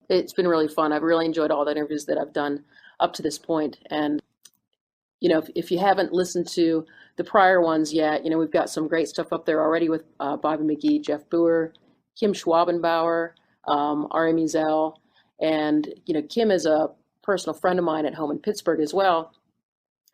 It's been really fun. I've really enjoyed all the interviews that I've done up to this point. And, if you haven't listened to the prior ones yet, we've got some great stuff up there already with Bobby McGee, Jeff Boer, Kim Schwabenbauer, Ari Meisel. And, Kim is a personal friend of mine at home in Pittsburgh as well.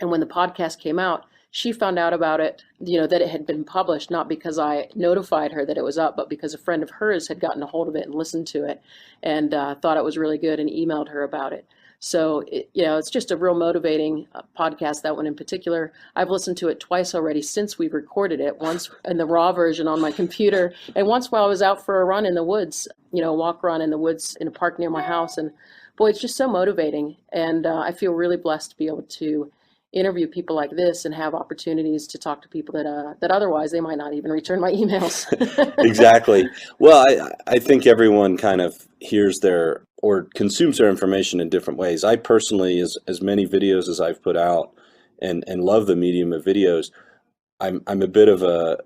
And when the podcast came out, she found out about it, that it had been published, not because I notified her that it was up, but because a friend of hers had gotten a hold of it and listened to it and thought it was really good and emailed her about it. So, it's just a real motivating podcast, that one in particular. I've listened to it twice already since we recorded it, once in the raw version on my computer, and once while I was out for a run in the woods, a walk run in the woods in a park near my house. And boy, it's just so motivating. And I feel really blessed to be able to interview people like this and have opportunities to talk to people that otherwise they might not even return my emails. Exactly. Well, I think everyone kind of hears or consumes their information in different ways. I personally, as many videos as I've put out and love the medium of videos, I'm a bit of a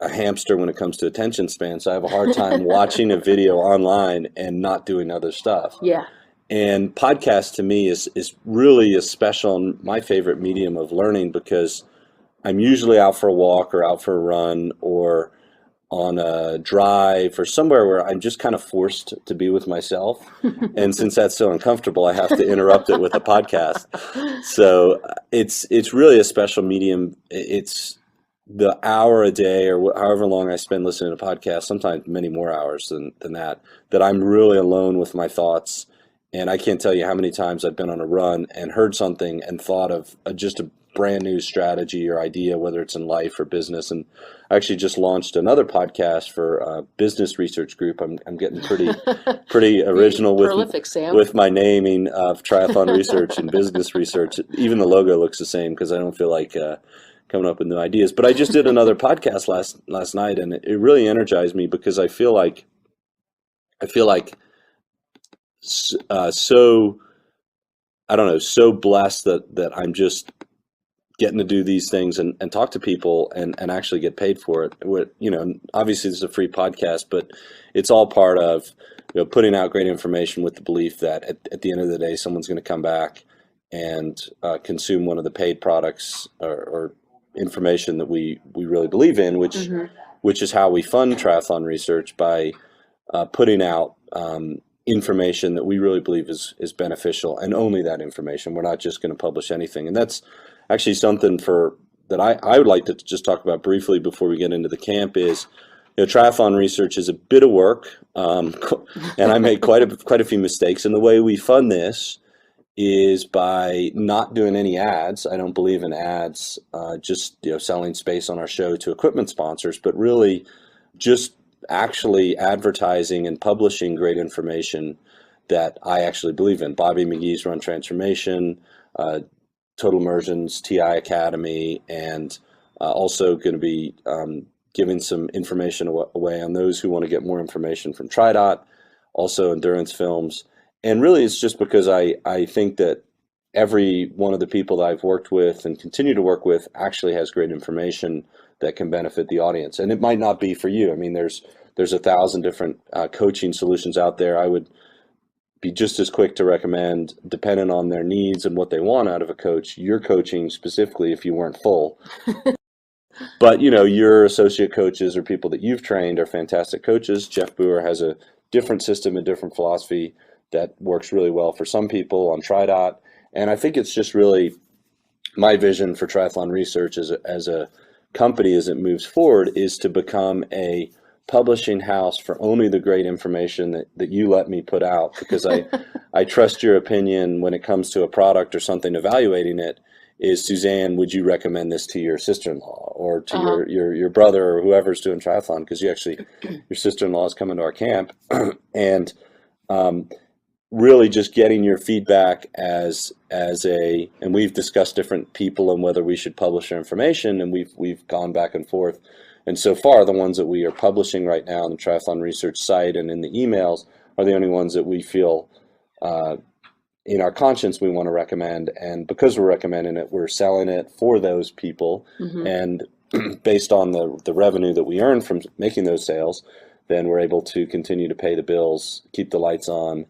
hamster when it comes to attention span. So I have a hard time watching a video online and not doing other stuff. Yeah. And podcast to me is really a special and my favorite medium of learning, because I'm usually out for a walk or out for a run or on a drive or somewhere where I'm just kind of forced to be with myself. And since that's so uncomfortable, I have to interrupt it with a podcast. So it's really a special medium. It's the hour a day or however long I spend listening to podcasts, sometimes many more hours than that I'm really alone with my thoughts. And I can't tell you how many times I've been on a run and heard something and thought of just a brand new strategy or idea, whether it's in life or business. And I actually just launched another podcast for a business research group. I'm getting pretty original with my naming of Triathlon Research and business research. Even the logo looks the same because I don't feel like coming up with new ideas. But I just did another podcast last night, and it really energized me because I feel like so blessed that I'm just getting to do these things and talk to people and actually get paid for it. Obviously this is a free podcast, but it's all part of putting out great information with the belief that at the end of the day, someone's going to come back and consume one of the paid products or information that we really believe in, which is how we fund Triathlon Research, by putting out information that we really believe is beneficial, and only that information. We're not just going to publish anything. And that's actually something that I would like to just talk about briefly before we get into the camp is, Triathlon Research is a bit of work, and I made quite a few mistakes. And the way we fund this is by not doing any ads. I don't believe in ads, just selling space on our show to equipment sponsors, but really just actually advertising and publishing great information that I actually believe in. Bobby McGee's Run Transformation, Total Immersion's TI Academy, and also going to be giving some information away on those who want to get more information from TriDot, also endurance films. And really it's just because I think that every one of the people that I've worked with and continue to work with actually has great information that can benefit the audience. And it might not be for you. I mean, there's 1,000 different coaching solutions out there. I would be just as quick to recommend, depending on their needs and what they want out of a coach, your coaching specifically if you weren't full. But your associate coaches or people that you've trained are fantastic coaches. Jeff Boer has a different system, a different philosophy that works really well for some people on TriDot. And I think it's just really my vision for Triathlon Research as a company as it moves forward is to become a publishing house for only the great information that you let me put out, because I trust your opinion when it comes to a product or something, evaluating it. Is, Suzanne, would you recommend this to your sister-in-law or to your brother or whoever's doing triathlon? Because your sister-in-law is coming to our camp. And really just getting your feedback and we've discussed different people and whether we should publish their information, and we've gone back and forth. And so far, the ones that we are publishing right now on the Triathlon Research site and in the emails are the only ones that we feel in our conscience we want to recommend. And because we're recommending it, we're selling it for those people. Mm-hmm. And based on the revenue that we earn from making those sales, then we're able to continue to pay the bills, keep the lights on,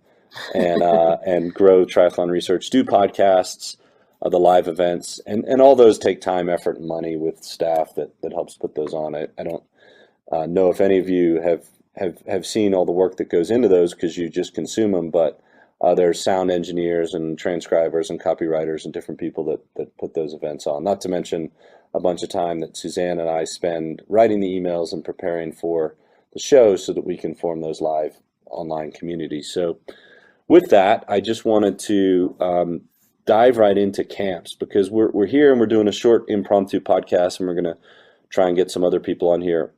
and grow Triathlon Research, do podcasts, the live events, and all those take time, effort, and money with staff that helps put those on. I don't know if any of you have seen all the work that goes into those because you just consume them, but there's sound engineers and transcribers and copywriters and different people that put those events on, not to mention a bunch of time that Suzanne and I spend writing the emails and preparing for the show so that we can form those live online communities. So with that, I just wanted to dive right into camps, because we're here and we're doing a short impromptu podcast, and we're going to try and get some other people on here.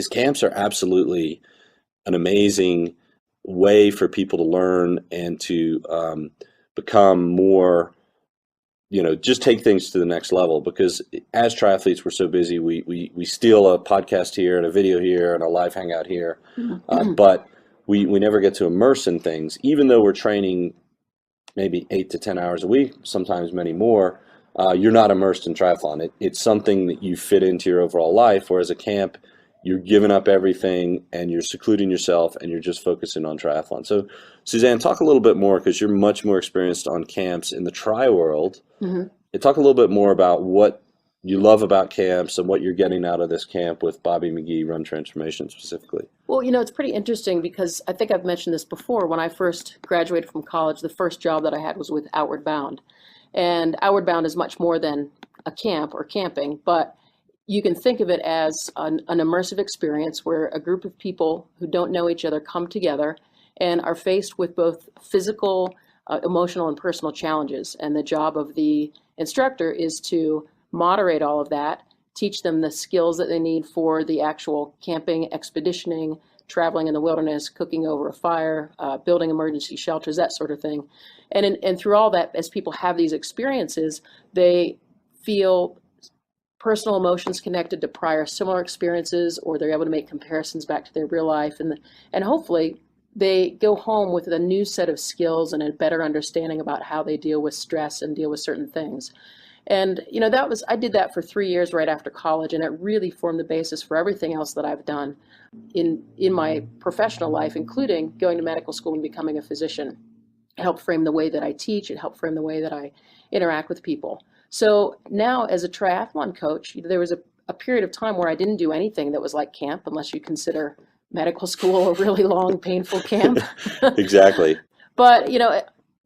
Camps are absolutely an amazing way for people to learn and to become more, just take things to the next level. Because as triathletes, we're so busy, we steal a podcast here and a video here and a live hangout here, but we never get to immerse in things, even though we're training maybe 8 to 10 hours a week, sometimes many more. You're not immersed in triathlon. It's something that you fit into your overall life, whereas a camp, you're giving up everything and you're secluding yourself and you're just focusing on triathlon. So Suzanne, talk a little bit more, because you're much more experienced on camps in the tri world. Talk a little bit more about what you love about camps and what you're getting out of this camp with Bobby McGee Run Transformation specifically. Well, it's pretty interesting, because I think I've mentioned this before. When I first graduated from college, the first job that I had was with Outward Bound. And Outward Bound is much more than a camp or camping, but you can think of it as an immersive experience where a group of people who don't know each other come together and are faced with both physical, emotional, and personal challenges. And the job of the instructor is to moderate all of that, teach them the skills that they need for the actual camping, expeditioning, traveling in the wilderness, cooking over a fire, building emergency shelters, that sort of thing. And through all that, as people have these experiences, they feel personal emotions connected to prior similar experiences, or they're able to make comparisons back to their real life. And hopefully they go home with a new set of skills and a better understanding about how they deal with stress and deal with certain things. And, I did that for 3 years right after college, and it really formed the basis for everything else that I've done in my professional life, including going to medical school and becoming a physician. It helped frame the way that I teach. It helped frame the way that I interact with people. So now, as a triathlon coach, there was a period of time where I didn't do anything that was like camp, unless you consider medical school a really long, painful camp. Exactly. But,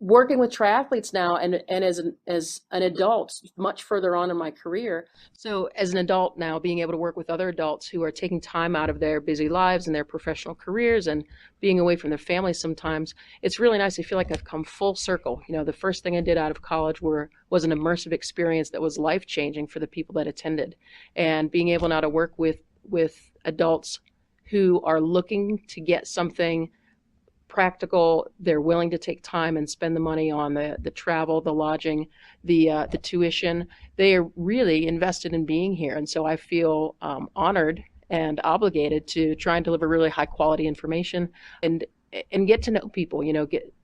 working with triathletes now, and as an adult, much further on in my career. So as an adult now, being able to work with other adults who are taking time out of their busy lives and their professional careers and being away from their families sometimes, it's really nice. I feel like I've come full circle. The first thing I did out of college was an immersive experience that was life-changing for the people that attended. And being able now to work with adults who are looking to get something practical, they're willing to take time and spend the money on the travel, the lodging, the tuition. They are really invested in being here. And so I feel honored and obligated to try and deliver really high quality information and get to know people,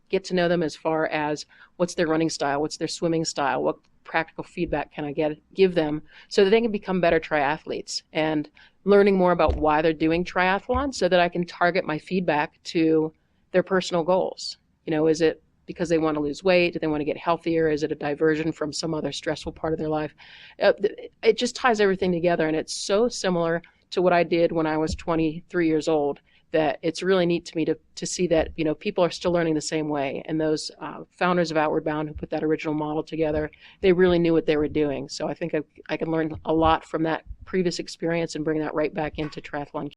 get to know them as far as what's their running style, what's their swimming style, what practical feedback can I give them so that they can become better triathletes, and learning more about why they're doing triathlon so that I can target my feedback to their personal goals. Is it because they want to lose weight? Do they want to get healthier? Is it a diversion from some other stressful part of their life? It just ties everything together, and it's so similar to what I did when I was 23 years old that it's really neat to me to see that people are still learning the same way. And those founders of Outward Bound who put that original model together, they really knew what they were doing. So I think I can learn a lot from that previous experience and bring that right back into triathlon.